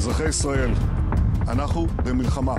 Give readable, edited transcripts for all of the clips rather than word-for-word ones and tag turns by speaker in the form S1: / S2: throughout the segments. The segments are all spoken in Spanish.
S1: אזרחי ישראל, אנחנו במלחמה.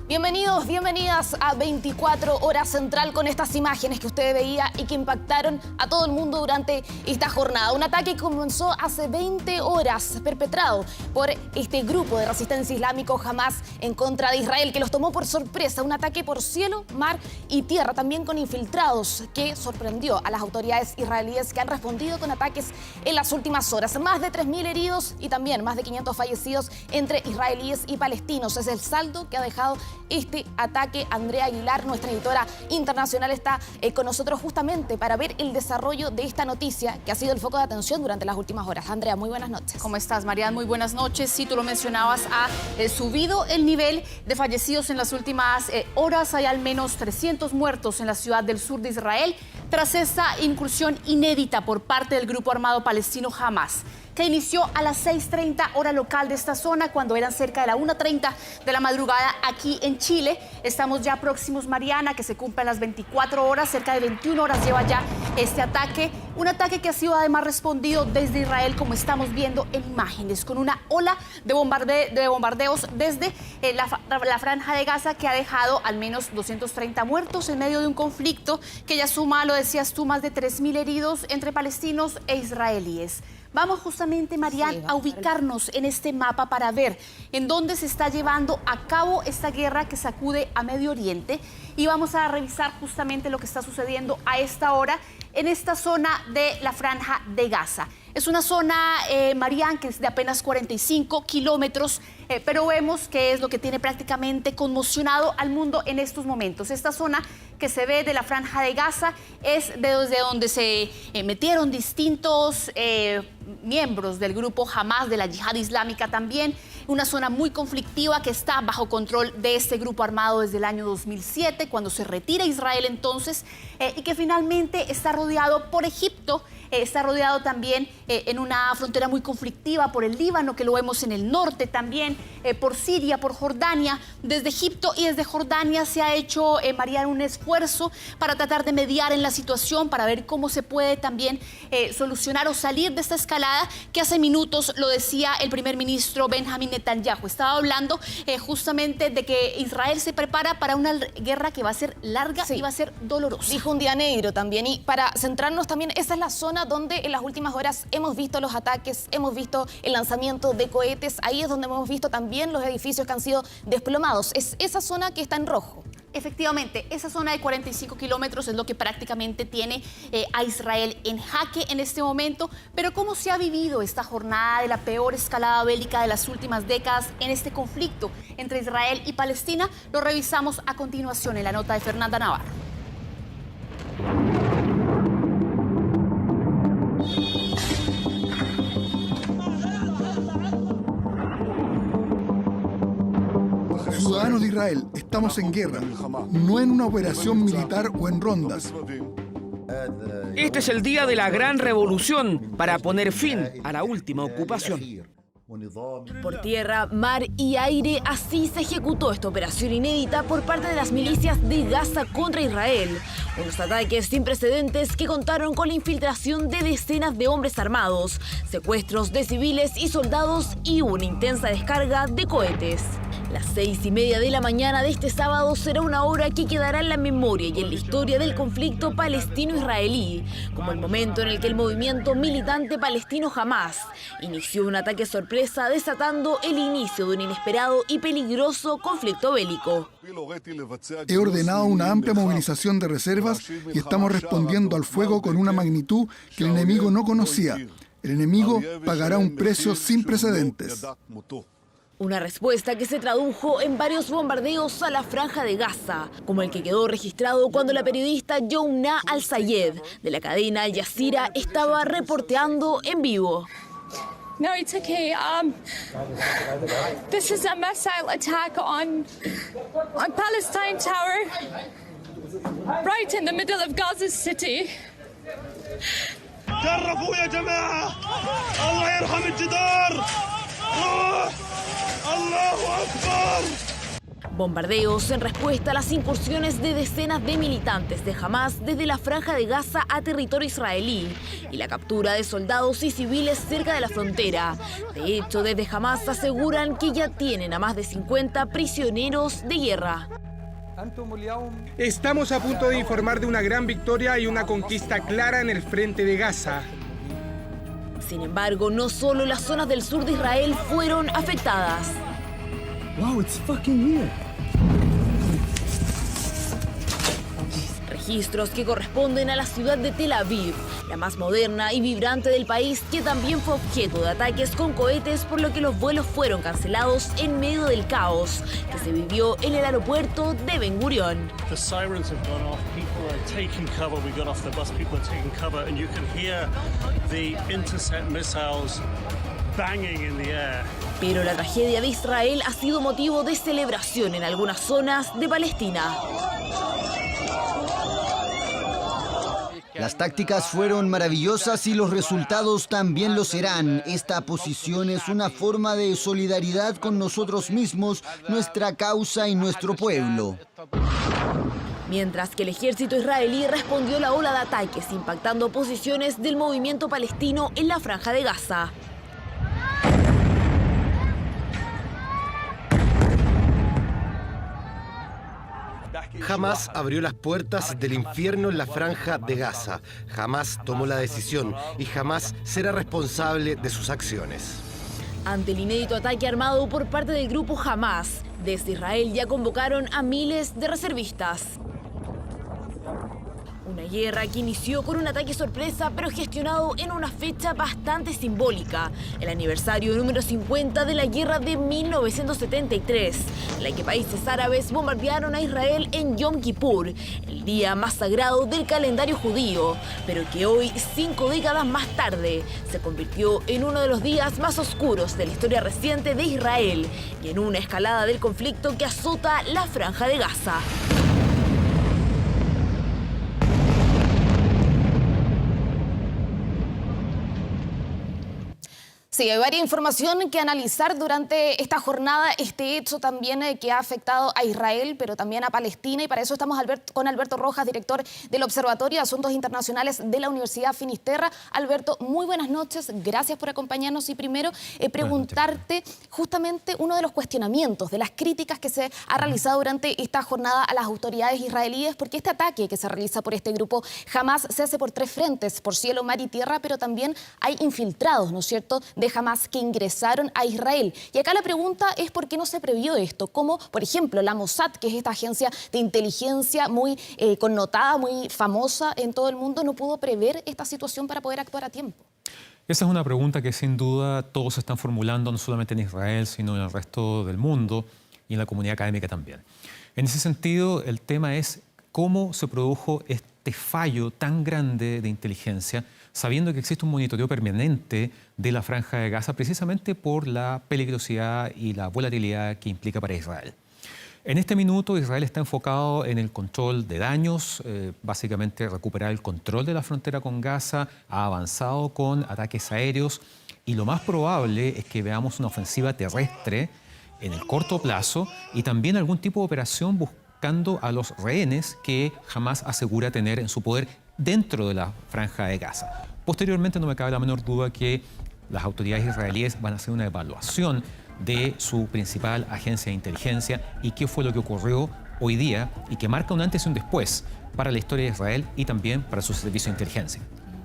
S2: Bienvenidos, bienvenidas a 24 Horas Central con estas imágenes que usted veía y que impactaron a todo el mundo durante esta jornada. Un ataque que comenzó hace 20 horas, perpetrado por este grupo de resistencia islámico Hamas en contra de Israel, que los tomó por sorpresa. Un ataque por cielo, mar y tierra, también con infiltrados, que sorprendió a las autoridades israelíes, que han respondido con ataques en las últimas horas. Más de 3.000 heridos y también más de 500 fallecidos entre israelíes y palestinos. Es el saldo que ha dejado este ataque. Andrea Aguilar, nuestra editora internacional, está con nosotros justamente para ver el desarrollo de esta noticia que ha sido el foco de atención durante las últimas horas. Andrea, muy buenas noches.
S3: ¿Cómo estás, Marian? Muy buenas noches. Sí, tú lo mencionabas, ha subido el nivel de fallecidos en las últimas horas. Hay al menos 300 muertos en la ciudad del sur de Israel tras esta incursión inédita por parte del grupo armado palestino Hamas, que inició a las 6:30 hora local de esta zona, cuando eran cerca de la 1:30 de la madrugada aquí en Chile. Estamos ya próximos, Mariana, que se cumplan las 24 horas, cerca de 21 horas lleva ya este ataque. Un ataque que ha sido además respondido desde Israel, como estamos viendo en imágenes, con una ola de bombardeos desde la franja de Gaza, que ha dejado al menos 230 muertos en medio de un conflicto que ya suma, lo decías tú, más de 3.000 heridos entre palestinos e israelíes. Vamos justamente, Marian, a ubicarnos en este mapa para ver en dónde se está llevando a cabo esta guerra que sacude a Medio Oriente, y vamos a revisar justamente lo que está sucediendo a esta hora en esta zona de la franja de Gaza. Es una zona, Marian, que es de apenas 45 kilómetros, pero vemos que es lo que tiene prácticamente conmocionado al mundo en estos momentos. Esta zona que se ve de la franja de Gaza es desde donde se metieron distintos miembros del grupo Hamas, de la Yihad Islámica también. Una zona muy conflictiva que está bajo control de este grupo armado desde el año 2007, cuando se retira Israel entonces, y que finalmente está rodeado por Egipto. Está rodeado también en una frontera muy conflictiva por el Líbano, que lo vemos en el norte también, por Siria, por Jordania. Desde Egipto y desde Jordania se ha hecho, Mariana, un esfuerzo para tratar de mediar en la situación, para ver cómo se puede también solucionar o salir de esta escalada que hace minutos lo decía el primer ministro Benjamin Netanyahu. Estaba hablando justamente de que Israel se prepara para una guerra que va a ser larga y va a ser dolorosa.
S2: Dijo un día negro también, y para centrarnos también, esa es la zona donde en las últimas horas hemos visto los ataques, hemos visto el lanzamiento de cohetes. Ahí es donde hemos visto también los edificios que han sido desplomados. Es esa zona que está en rojo.
S3: Efectivamente, esa zona de 45 kilómetros es lo que prácticamente tiene a Israel en jaque en este momento. Pero ¿cómo se ha vivido esta jornada de la peor escalada bélica de las últimas décadas en este conflicto entre Israel y Palestina? Lo revisamos a continuación en la nota de Fernanda Navarro.
S4: Ciudadanos de Israel, estamos en guerra, no en una operación militar o en rondas.
S5: Este es el día de la gran revolución para poner fin a la última ocupación.
S6: Por tierra, mar y aire, así se ejecutó esta operación inédita por parte de las milicias de Gaza contra Israel. Unos ataques sin precedentes que contaron con la infiltración de decenas de hombres armados, secuestros de civiles y soldados y una intensa descarga de cohetes. Las 6:30 de la mañana de este sábado será una hora que quedará en la memoria y en la historia del conflicto palestino-israelí, como el momento en el que el movimiento militante palestino Hamas inició un ataque sorpresa, desatando el inicio de un inesperado y peligroso conflicto bélico.
S4: He ordenado una amplia movilización de reservas y estamos respondiendo al fuego con una magnitud que el enemigo no conocía. El enemigo pagará un precio sin precedentes.
S6: Una respuesta que se tradujo en varios bombardeos a la franja de Gaza, como el que quedó registrado cuando la periodista Youmna Al-Sayed de la cadena Al Jazeera estaba reporteando en vivo.
S7: No, it's okay. This is a missile attack on Palestine Tower, right in the middle of Gaza City.
S8: جرفوا يا جماعة الله يرحم الجدار الله أكبر.
S6: Bombardeos en respuesta a las incursiones de decenas de militantes de Hamás desde la Franja de Gaza a territorio israelí y la captura de soldados y civiles cerca de la frontera. De hecho, desde Hamás aseguran que ya tienen a más de 50 prisioneros de guerra.
S9: Estamos a punto de informar de una gran victoria y una conquista clara en el frente de Gaza.
S6: Sin embargo, no solo las zonas del sur de Israel fueron afectadas.
S10: Wow, it's fucking here.
S6: Registros que corresponden a la ciudad de Tel Aviv, la más moderna y vibrante del país, que también fue objeto de ataques con cohetes, por lo que los vuelos fueron cancelados en medio del caos que se vivió en el aeropuerto de Ben Gurion.
S11: The sirens have gone off, people are taking cover, we got off the bus, people are taking cover, and you can hear the intercept missiles banging in the air.
S6: Pero la tragedia de Israel ha sido motivo de celebración en algunas zonas de Palestina.
S12: Las tácticas fueron maravillosas y los resultados también lo serán. Esta posición es una forma de solidaridad con nosotros mismos, nuestra causa y nuestro pueblo.
S6: Mientras que el ejército israelí respondió a la ola de ataques, impactando posiciones del movimiento palestino en la Franja de Gaza.
S13: Hamás abrió las puertas del infierno en la Franja de Gaza. Hamás tomó la decisión y Hamás será responsable de sus acciones.
S6: Ante el inédito ataque armado por parte del grupo Hamás, desde Israel ya convocaron a miles de reservistas. Una guerra que inició con un ataque sorpresa, pero gestionado en una fecha bastante simbólica, el aniversario número 50 de la guerra de 1973, en la que países árabes bombardearon a Israel en Yom Kippur, el día más sagrado del calendario judío, pero que hoy, 5 décadas más tarde, se convirtió en uno de los días más oscuros de la historia reciente de Israel y en una escalada del conflicto que azota la Franja de Gaza.
S2: Sí, hay varias información que analizar durante esta jornada, este hecho también que ha afectado a Israel, pero también a Palestina, y para eso estamos con Alberto Rojas, director del Observatorio de Asuntos Internacionales de la Universidad Finisterra. Alberto, muy buenas noches, gracias por acompañarnos, y primero preguntarte justamente uno de los cuestionamientos, de las críticas que se ha realizado durante esta jornada a las autoridades israelíes, porque este ataque que se realiza por este grupo Hamás se hace por 3 frentes, por cielo, mar y tierra, pero también hay infiltrados, ¿no es cierto?, de Hamás que ingresaron a Israel. Y acá la pregunta es por qué no se previó esto, como por ejemplo la Mossad, que es esta agencia de inteligencia muy connotada, muy famosa en todo el mundo, no pudo prever esta situación para poder actuar a tiempo.
S14: Esa es una pregunta que sin duda todos se están formulando, no solamente en Israel, sino en el resto del mundo y en la comunidad académica también. En ese sentido, el tema es cómo se produjo este fallo tan grande de inteligencia, sabiendo que existe un monitoreo permanente de la Franja de Gaza precisamente por la peligrosidad y la volatilidad que implica para Israel. En este minuto Israel está enfocado en el control de daños, básicamente recuperar el control de la frontera con Gaza, ha avanzado con ataques aéreos y lo más probable es que veamos una ofensiva terrestre en el corto plazo y también algún tipo de operación buscando a los rehenes que Hamás asegura tener en su poder dentro de la Franja de Gaza. Posteriormente, no me cabe la menor duda que las autoridades israelíes van a hacer una evaluación de su principal agencia de inteligencia y qué fue lo que ocurrió hoy día y que marca un antes y un después para la historia de Israel y también para su servicio de inteligencia.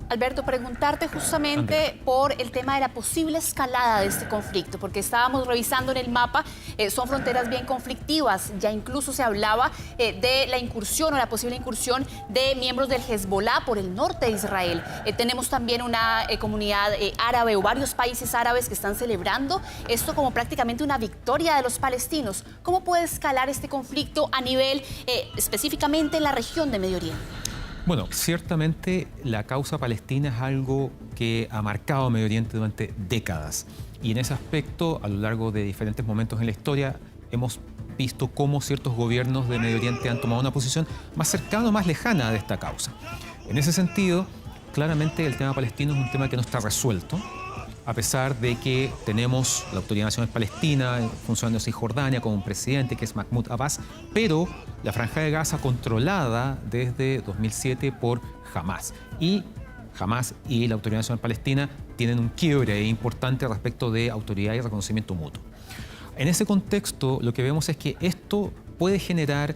S3: Alberto, preguntarte justamente por el tema de la posible escalada de este conflicto, porque estábamos revisando en el mapa, son fronteras bien conflictivas, ya incluso se hablaba de la incursión o la posible incursión de miembros del Hezbollah por el norte de Israel. Tenemos también una comunidad árabe o varios países árabes que están celebrando esto como prácticamente una victoria de los palestinos. ¿Cómo puede escalar este conflicto a nivel específicamente en la región de Medio Oriente?
S14: Bueno, ciertamente la causa palestina es algo que ha marcado Medio Oriente durante décadas. Y en ese aspecto, a lo largo de diferentes momentos en la historia, hemos visto cómo ciertos gobiernos de Medio Oriente han tomado una posición más cercana o más lejana de esta causa. En ese sentido, claramente el tema palestino es un tema que no está resuelto, a pesar de que tenemos la Autoridad Nacional Palestina funcionando en Cisjordania con un presidente que es Mahmoud Abbas, pero la Franja de Gaza controlada desde 2007 por Hamas. Y Hamas y la Autoridad Nacional Palestina tienen un quiebre importante respecto de autoridad y reconocimiento mutuo. En ese contexto, lo que vemos es que esto puede generar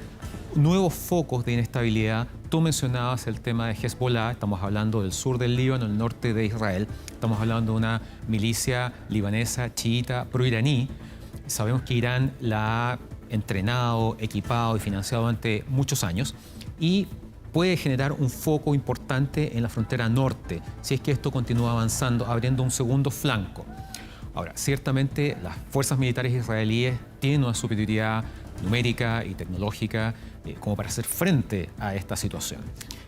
S14: nuevos focos de inestabilidad. Tú mencionabas el tema de Hezbollah, estamos hablando del sur del Líbano, el norte de Israel, estamos hablando de una milicia libanesa, chiita, pro-iraní. Sabemos que Irán la ha entrenado, equipado y financiado durante muchos años y puede generar un foco importante en la frontera norte, si es que esto continúa avanzando, abriendo un segundo flanco. Ahora, ciertamente las fuerzas militares israelíes tienen una superioridad numérica y tecnológica como para hacer frente a esta situación.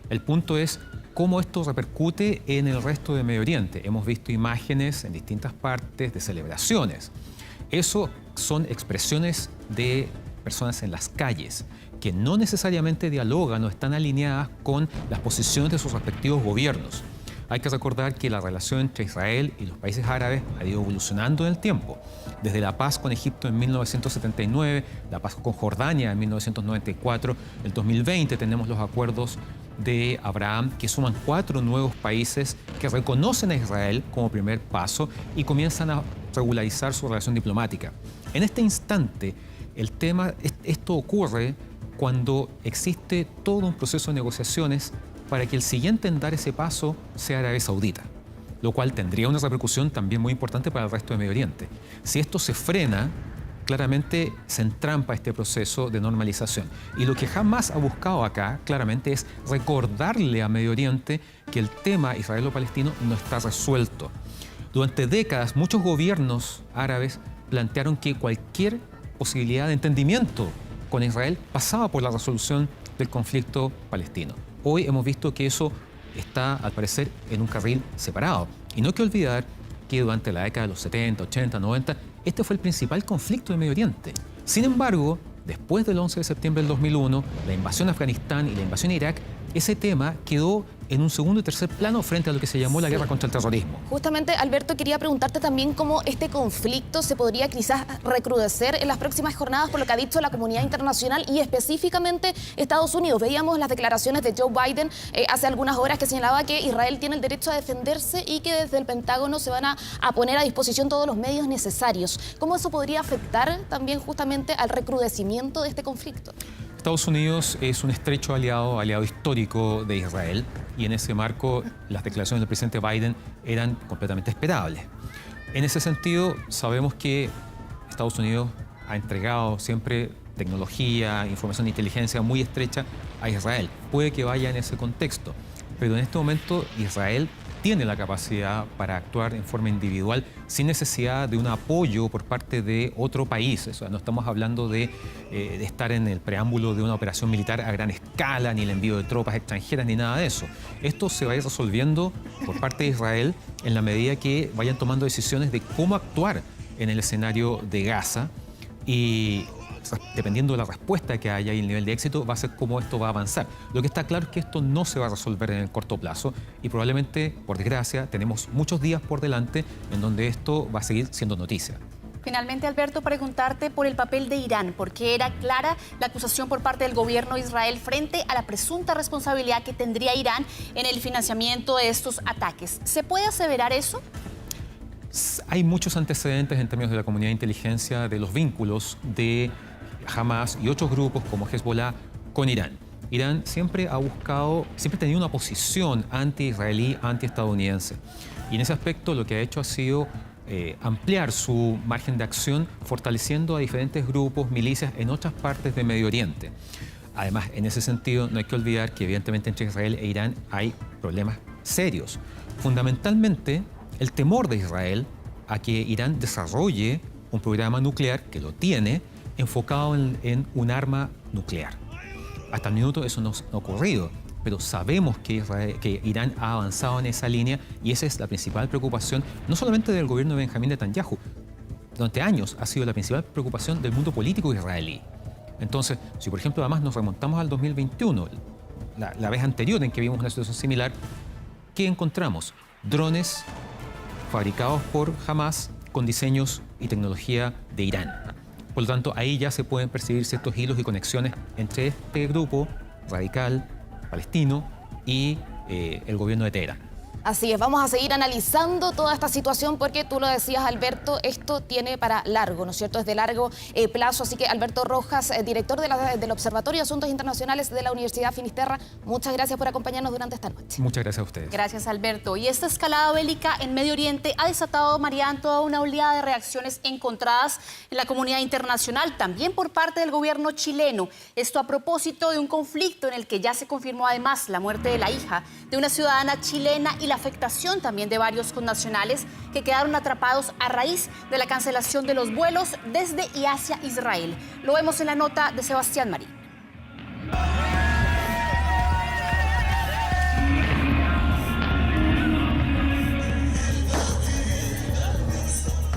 S14: El punto es cómo esto repercute en el resto de Medio Oriente. Hemos visto imágenes en distintas partes de celebraciones. Eso son expresiones de personas en las calles que no necesariamente dialogan o están alineadas con las posiciones de sus respectivos gobiernos. Hay que recordar que la relación entre Israel y los países árabes ha ido evolucionando en el tiempo. Desde la paz con Egipto en 1979, la paz con Jordania en 1994, el 2020 tenemos los acuerdos de Abraham que suman 4 nuevos países que reconocen a Israel como primer paso y comienzan a regularizar su relación diplomática. En este instante, esto ocurre cuando existe todo un proceso de negociaciones para que el siguiente en dar ese paso sea Arabia Saudita, lo cual tendría una repercusión también muy importante para el resto de Medio Oriente. Si esto se frena, claramente se entrampa este proceso de normalización. Y lo que Hamas ha buscado acá, claramente, es recordarle a Medio Oriente que el tema israelo-palestino no está resuelto. Durante décadas, muchos gobiernos árabes plantearon que cualquier posibilidad de entendimiento con Israel pasaba por la resolución del conflicto palestino. Hoy hemos visto que eso está, al parecer, en un carril separado. Y no hay que olvidar que durante la década de los 70, 80, 90, este fue el principal conflicto de Medio Oriente. Sin embargo, después del 11 de septiembre del 2001, la invasión a Afganistán y la invasión a Irak, ese tema quedó en un segundo y tercer plano frente a lo que se llamó la guerra contra el terrorismo.
S2: Justamente, Alberto, quería preguntarte también cómo este conflicto se podría quizás recrudecer en las próximas jornadas por lo que ha dicho la comunidad internacional y específicamente Estados Unidos. Veíamos las declaraciones de Joe Biden hace algunas horas que señalaba que Israel tiene el derecho a defenderse y que desde el Pentágono se van a poner a disposición todos los medios necesarios. ¿Cómo eso podría afectar también justamente al recrudecimiento de este conflicto?
S14: Estados Unidos es un estrecho aliado histórico de Israel y en ese marco las declaraciones del presidente Biden eran completamente esperables. En ese sentido, sabemos que Estados Unidos ha entregado siempre tecnología, información de inteligencia muy estrecha a Israel. Puede que vaya en ese contexto, pero en este momento Israel tiene la capacidad para actuar en forma individual sin necesidad de un apoyo por parte de otro país. O sea, no estamos hablando de estar en el preámbulo de una operación militar a gran escala, ni el envío de tropas extranjeras, ni nada de eso. Esto se va a ir resolviendo por parte de Israel en la medida que vayan tomando decisiones de cómo actuar en el escenario de Gaza y dependiendo de la respuesta que haya y el nivel de éxito, va a ser cómo esto va a avanzar. Lo que está claro es que esto no se va a resolver en el corto plazo y probablemente, por desgracia, tenemos muchos días por delante en donde esto va a seguir siendo noticia.
S3: Finalmente, Alberto, preguntarte por el papel de Irán, porque era clara la acusación por parte del gobierno de Israel frente a la presunta responsabilidad que tendría Irán en el financiamiento de estos ataques. ¿Se puede aseverar eso?
S14: Hay muchos antecedentes en términos de la comunidad de inteligencia de los vínculos de Hamas y otros grupos como Hezbollah con Irán. Irán siempre ha tenido una posición anti-israelí, anti-estadounidense. Y en ese aspecto lo que ha hecho ha sido ampliar su margen de acción, fortaleciendo a diferentes grupos, milicias en otras partes de Medio Oriente. Además, en ese sentido, no hay que olvidar que evidentemente entre Israel e Irán hay problemas serios. Fundamentalmente, el temor de Israel a que Irán desarrolle un programa nuclear, que lo tiene, enfocado en un arma nuclear. Hasta el minuto eso no ha ocurrido, pero sabemos que Irán ha avanzado en esa línea y esa es la principal preocupación, no solamente del gobierno de Benjamín Netanyahu, durante años ha sido la principal preocupación del mundo político israelí. Entonces, si por ejemplo además nos remontamos al 2021, la vez anterior en que vimos una situación similar, ¿qué encontramos? Drones fabricados por Hamas con diseños y tecnología de Irán. Por lo tanto, ahí ya se pueden percibir ciertos hilos y conexiones entre este grupo radical palestino y el gobierno de Teherán.
S2: Así es, vamos a seguir analizando toda esta situación porque tú lo decías, Alberto, esto tiene para largo, ¿no es cierto? Es de largo plazo, así que Alberto Rojas, director del Observatorio de Asuntos Internacionales de la Universidad Finisterra, muchas gracias por acompañarnos durante esta noche.
S14: Muchas gracias a ustedes.
S3: Gracias, Alberto. Y esta escalada bélica en Medio Oriente ha desatado, Marian, toda una oleada de reacciones encontradas en la comunidad internacional, también por parte del gobierno chileno. Esto a propósito de un conflicto en el que ya se confirmó además la muerte de la hija de una ciudadana chilena y la afectación también de varios connacionales que quedaron atrapados a raíz de la cancelación de los vuelos desde y hacia Israel. Lo vemos en la nota de Sebastián Marín.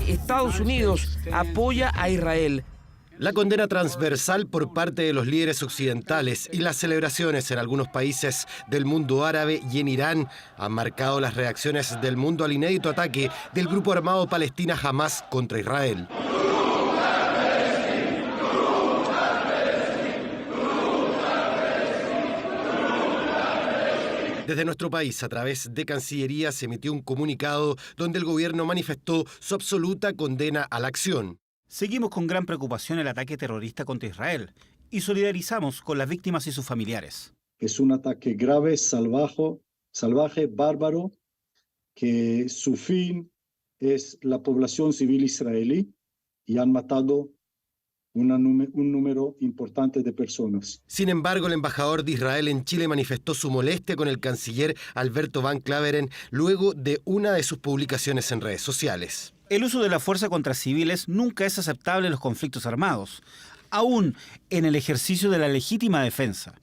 S5: Estados Unidos apoya a Israel.
S13: La condena transversal por parte de los líderes occidentales y las celebraciones en algunos países del mundo árabe y en Irán han marcado las reacciones del mundo al inédito ataque del grupo armado palestina Hamas contra Israel. Desde nuestro país, a través de Cancillería, se emitió un comunicado donde el gobierno manifestó su absoluta condena a la acción.
S15: Seguimos con gran preocupación el ataque terrorista contra Israel y solidarizamos con las víctimas y sus familiares.
S16: Es un ataque grave, salvaje, bárbaro, que su fin es la población civil israelí y han matado un número importante de personas.
S13: Sin embargo, el embajador de Israel en Chile manifestó su molestia con el canciller Alberto Van Klaveren luego de una de sus publicaciones en redes sociales.
S15: El uso de la fuerza contra civiles nunca es aceptable en los conflictos armados, aún en el ejercicio de la legítima defensa.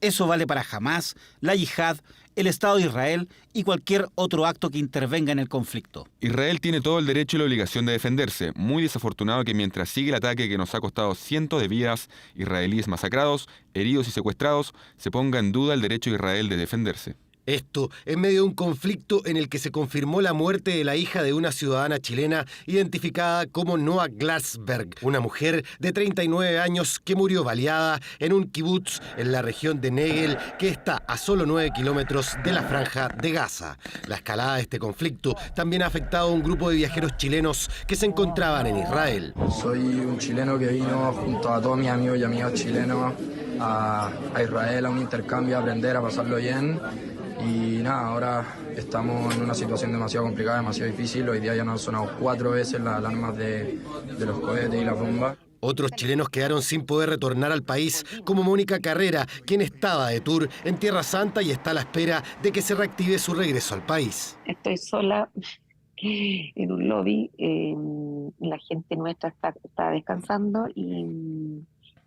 S15: Eso vale para Hamas, la yihad, el Estado de Israel y cualquier otro acto que intervenga en el conflicto.
S17: Israel tiene todo el derecho y la obligación de defenderse. Muy desafortunado que mientras sigue el ataque que nos ha costado cientos de vidas israelíes masacrados, heridos y secuestrados, se ponga en duda el derecho de Israel de defenderse.
S13: Esto en medio de un conflicto en el que se confirmó la muerte de la hija de una ciudadana chilena identificada como Noa Glassberg, una mujer de 39 años que murió baleada en un kibutz en la región de Negel, que está a solo 9 kilómetros de la franja de Gaza. La escalada de este conflicto también ha afectado a un grupo de viajeros chilenos que se encontraban en Israel.
S18: Soy un chileno que vino junto a todos mis amigos y amigas chilenos a Israel a un intercambio, a aprender, a pasarlo bien. Y nada, ahora estamos en una situación demasiado complicada, demasiado difícil. Hoy día ya nos han sonado 4 veces las alarmas de los cohetes y las bombas.
S13: Otros chilenos quedaron sin poder retornar al país, como Mónica Carrera, quien estaba de tour en Tierra Santa y está a la espera de que se reactive su regreso al país.
S19: Estoy sola en un lobby, la gente nuestra está descansando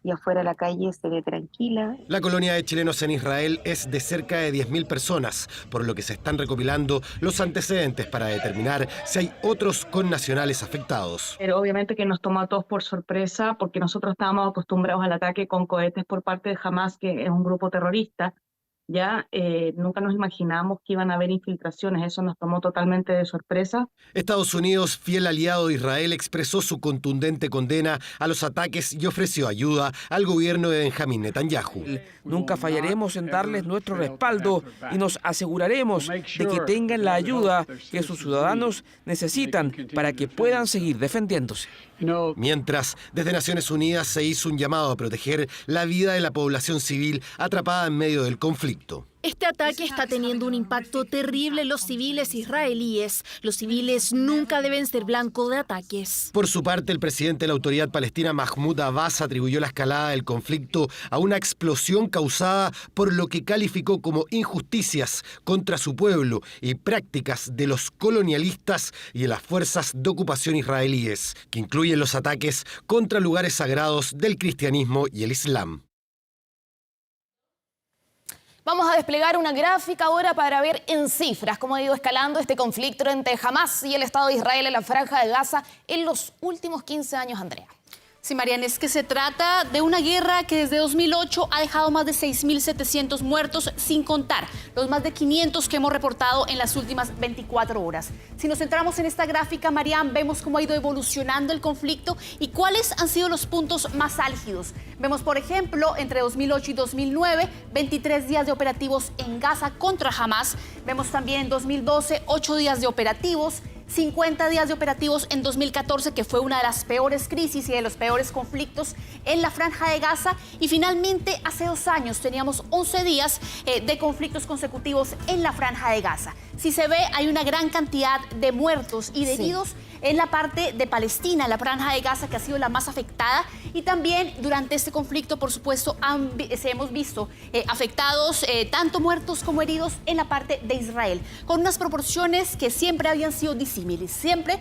S19: y afuera la calle se ve tranquila.
S13: La colonia de chilenos en Israel es de cerca de 10.000 personas, por lo que se están recopilando los antecedentes para determinar si hay otros connacionales afectados.
S20: Pero obviamente que nos tomó a todos por sorpresa porque nosotros estábamos acostumbrados al ataque con cohetes por parte de Hamas, que es un grupo terrorista. Ya nunca nos imaginamos que iban a haber infiltraciones, eso nos tomó totalmente de sorpresa.
S13: Estados Unidos, fiel aliado de Israel, expresó su contundente condena a los ataques y ofreció ayuda al gobierno de Benjamín Netanyahu.
S5: Nunca fallaremos en darles nuestro respaldo y nos aseguraremos de que tengan la ayuda que sus ciudadanos necesitan para que puedan seguir defendiéndose.
S13: Mientras, desde Naciones Unidas se hizo un llamado a proteger la vida de la población civil atrapada en medio del conflicto.
S21: Este ataque está teniendo un impacto terrible en los civiles israelíes. Los civiles nunca deben ser blanco de ataques.
S13: Por su parte, el presidente de la autoridad palestina, Mahmoud Abbas, atribuyó la escalada del conflicto a una explosión causada por lo que calificó como injusticias contra su pueblo y prácticas de los colonialistas y de las fuerzas de ocupación israelíes, que incluyen los ataques contra lugares sagrados del cristianismo y el islam.
S2: Vamos a desplegar una gráfica ahora para ver en cifras cómo ha ido escalando este conflicto entre Hamas y el Estado de Israel en la Franja de Gaza en los últimos 15 años, Andrea.
S3: Sí, Mariana, es que se trata de una guerra que desde 2008 ha dejado más de 6.700 muertos, sin contar los más de 500 que hemos reportado en las últimas 24 horas. Si nos centramos en esta gráfica, Mariana, vemos cómo ha ido evolucionando el conflicto y cuáles han sido los puntos más álgidos. Vemos, por ejemplo, entre 2008 y 2009, 23 días de operativos en Gaza contra Hamas. Vemos también en 2012, 8 días de operativos. 50 días de operativos en 2014, que fue una de las peores crisis y de los peores conflictos en la Franja de Gaza. Y finalmente, hace 2 años teníamos 11 días de conflictos consecutivos en la Franja de Gaza. Si se ve, hay una gran cantidad de muertos y de heridos en la parte de Palestina, la Franja de Gaza, que ha sido la más afectada. Y también durante este conflicto, por supuesto, hemos visto afectados, tanto muertos como heridos, en la parte de Israel, con unas proporciones que siempre habían sido disímiles. Siempre,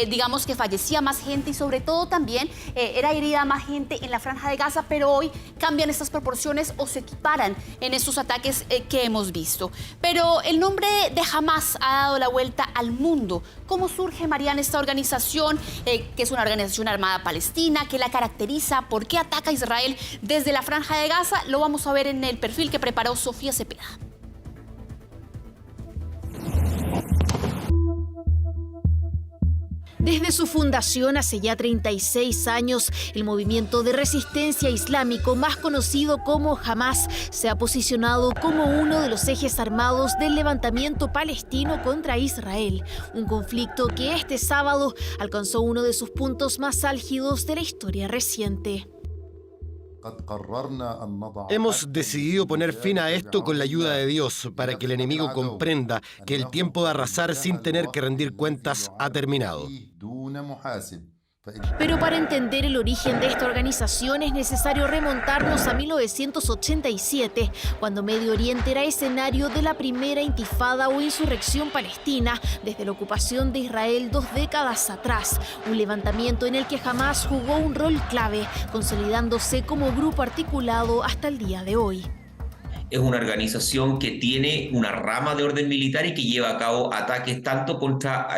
S3: digamos que fallecía más gente y sobre todo también era herida más gente en la Franja de Gaza, pero hoy cambian estas proporciones o se equiparan en estos ataques que hemos visto. Pero el nombre de Hamas ha dado la vuelta al mundo. ¿Cómo surge, Mariana, esta organización, que es una organización armada palestina? ¿Qué la caracteriza? ¿Por qué ataca a Israel desde la Franja de Gaza? Lo vamos a ver en el perfil que preparó Sofía Cepeda.
S21: Desde su fundación hace ya 36 años, el movimiento de resistencia islámico más conocido como Hamas se ha posicionado como uno de los ejes armados del levantamiento palestino contra Israel, un conflicto que este sábado alcanzó uno de sus puntos más álgidos de la historia reciente.
S13: Hemos decidido poner fin a esto con la ayuda de Dios, para que el enemigo comprenda que el tiempo de arrasar sin tener que rendir cuentas ha terminado.
S21: Pero para entender el origen de esta organización es necesario remontarnos a 1987, cuando Medio Oriente era escenario de la primera intifada o insurrección palestina desde la ocupación de Israel 2 décadas atrás. Un levantamiento en el que Hamas jugó un rol clave, consolidándose como grupo articulado hasta el día de hoy.
S1: Es una organización que tiene una rama de orden militar y que lleva a cabo ataques tanto contra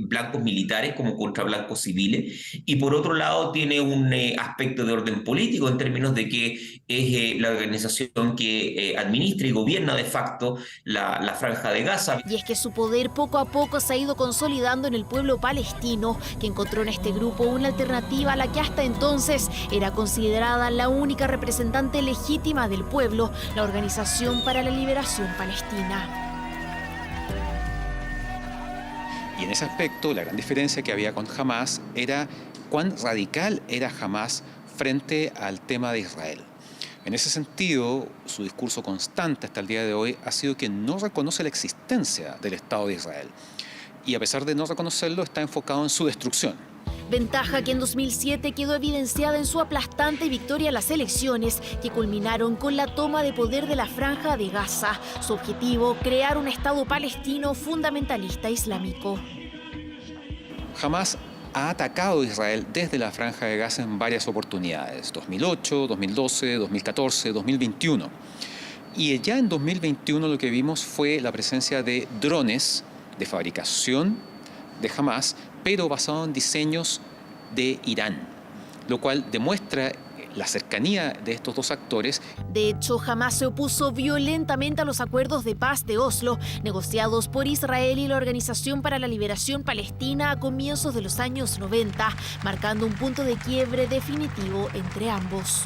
S1: blancos militares como contra blancos civiles. Y por otro lado tiene un aspecto de orden político en términos de que es la organización que administra y gobierna de facto la Franja de Gaza.
S21: Y es que su poder poco a poco se ha ido consolidando en el pueblo palestino, que encontró en este grupo una alternativa a la que hasta entonces era considerada la única representante legítima del pueblo, la Organización para la Liberación Palestina.
S22: Y en ese aspecto, la gran diferencia que había con Hamas era cuán radical era Hamas frente al tema de Israel. En ese sentido, su discurso constante hasta el día de hoy ha sido que no reconoce la existencia del Estado de Israel. Y a pesar de no reconocerlo, está enfocado en su destrucción.
S21: Ventaja que en 2007 quedó evidenciada en su aplastante victoria en las elecciones que culminaron con la toma de poder de la Franja de Gaza. Su objetivo, crear un Estado palestino fundamentalista islámico.
S22: Hamas ha atacado a Israel desde la Franja de Gaza en varias oportunidades, 2008, 2012, 2014, 2021. Y ya en 2021 lo que vimos fue la presencia de drones de fabricación de Hamas, pero basado en diseños de Irán, lo cual demuestra la cercanía de estos dos actores.
S21: De hecho, Hamas se opuso violentamente a los acuerdos de paz de Oslo, negociados por Israel y la Organización para la Liberación Palestina a comienzos de los años 90, marcando un punto de quiebre definitivo entre ambos.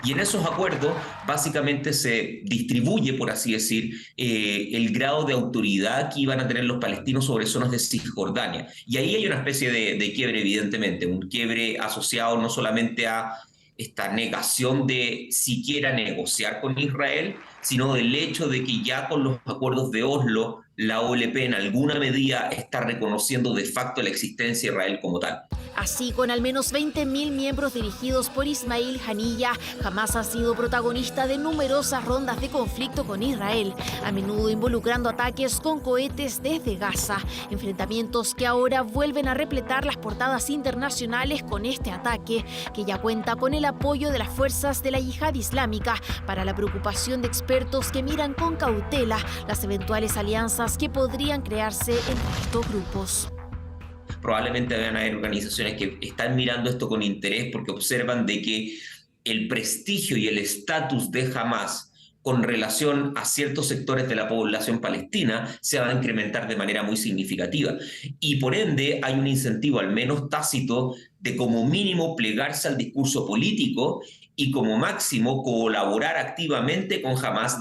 S1: Y en esos acuerdos básicamente se distribuye, por así decir, el grado de autoridad que iban a tener los palestinos sobre zonas de Cisjordania. Y ahí hay una especie de quiebre, evidentemente, un quiebre asociado no solamente a esta negación de siquiera negociar con Israel, sino del hecho de que ya con los acuerdos de Oslo, la OLP en alguna medida está reconociendo de facto la existencia de Israel como tal.
S21: Así, con al menos 20.000 miembros dirigidos por Ismail Haniyeh, Hamas ha sido protagonista de numerosas rondas de conflicto con Israel, a menudo involucrando ataques con cohetes desde Gaza, enfrentamientos que ahora vuelven a repletar las portadas internacionales con este ataque, que ya cuenta con el apoyo de las fuerzas de la Yihad Islámica para la preocupación de expertos que miran con cautela las eventuales alianzas que podrían crearse entre estos grupos.
S1: probablemente van a haber organizaciones que están mirando esto con interés porque observan de que el prestigio y el estatus de Hamás con relación a ciertos sectores de la población palestina se va a incrementar de manera muy significativa. Y por ende hay un incentivo, al menos tácito, de como mínimo plegarse al discurso político y como máximo colaborar activamente con Hamás.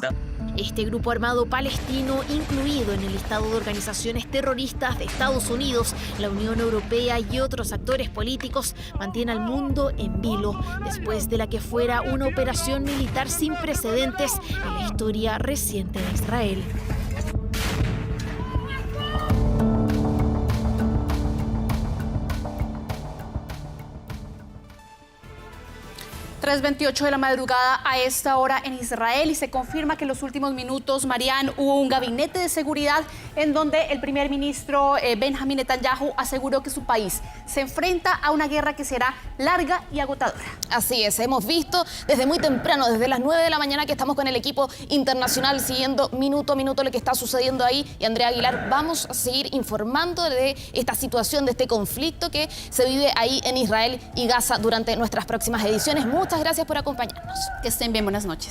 S21: Este grupo armado palestino, incluido en el listado de organizaciones terroristas de Estados Unidos, la Unión Europea y otros actores políticos, mantiene al mundo en vilo después de la que fuera una operación militar sin precedentes en la historia reciente de Israel.
S3: 3:28 de la madrugada a esta hora en Israel, y se confirma que en los últimos minutos, Marian, hubo un gabinete de seguridad en donde el primer ministro Benjamin Netanyahu aseguró que su país se enfrenta a una guerra que será larga y agotadora.
S2: Así es, hemos visto desde muy temprano, desde las 9 de la mañana que estamos con el equipo internacional siguiendo minuto a minuto lo que está sucediendo ahí, y Andrea Aguilar, vamos a seguir informando de esta situación, de este conflicto que se vive ahí en Israel y Gaza durante nuestras próximas ediciones. Muchas gracias por acompañarnos.
S3: Que estén bien, buenas noches.